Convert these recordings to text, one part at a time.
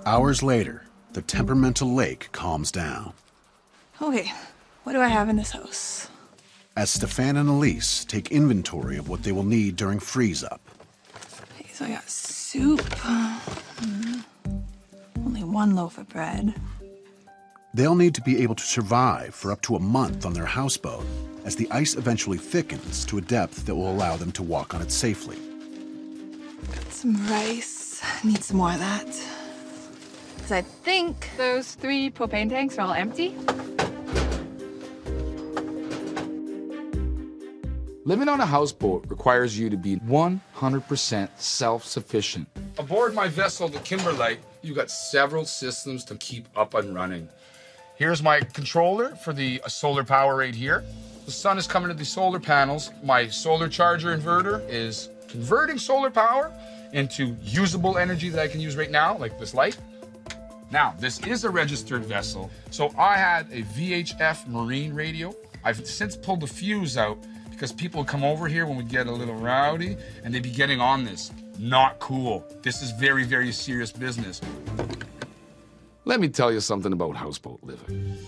Hours later, the temperamental lake calms down. Okay, what do I have in this house? As Stefan and Elise take inventory of what they will need during freeze-up. Okay, so I got soup. Only one loaf of bread. They'll need to be able to survive for up to a month on their houseboat as the ice eventually thickens to a depth that will allow them to walk on it safely. Got some rice. Need some more of that. 'Cause I think those 3 propane tanks are all empty. Living on a houseboat requires you to be 100% self-sufficient. Aboard my vessel, the Kimberlite, you've got several systems to keep up and running. Here's my controller for the solar power right here. The sun is coming to the solar panels. My solar charger inverter is converting solar power into usable energy that I can use right now, like this light. Now, this is a registered vessel, so I had a VHF marine radio. I've since pulled the fuse out because people would come over here when we get a little rowdy, and they'd be getting on this. Not cool. This is very, very serious business. Let me tell you something about houseboat living.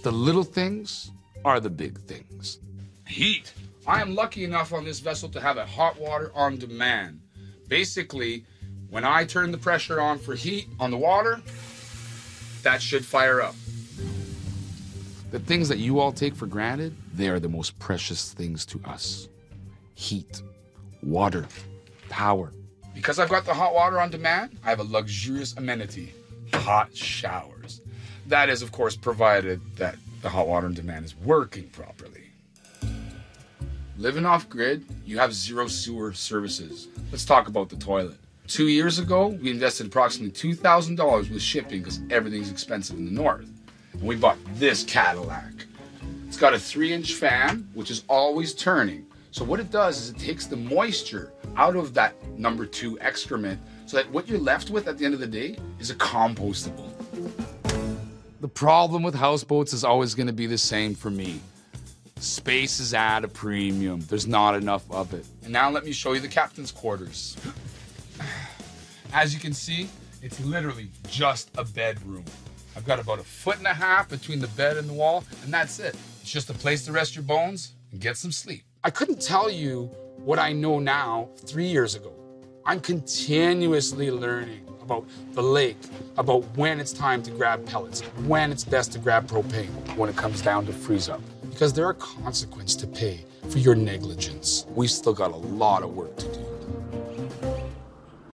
The little things are the big things. Heat. I am lucky enough on this vessel to have a hot water on demand. Basically, when I turn the pressure on for heat on the water, that should fire up. The things that you all take for granted, they are the most precious things to us. Heat, water, power. Because I've got the hot water on demand, I have a luxurious amenity, hot showers. That is, of course, provided that the hot water on demand is working properly. Living off grid, you have 0 sewer services. Let's talk about the toilet. 2 years ago, we invested approximately $2,000 with shipping because everything's expensive in the north. And we bought this Cadillac. It's got a 3-inch fan, which is always turning. So what it does is it takes the moisture out of that number 2 excrement so that what you're left with at the end of the day is a compostable. The problem with houseboats is always going to be the same for me. Space is at a premium. There's not enough of it. And now let me show you the captain's quarters. As you can see, it's literally just a bedroom. I've got about 1.5 feet between the bed and the wall, and that's it. It's just a place to rest your bones and get some sleep. I couldn't tell you what I know now 3 years ago. I'm continuously learning about the lake, about when it's time to grab pellets, when it's best to grab propane when it comes down to freeze up. Because there are consequences to pay for your negligence. We've still got a lot of work to do.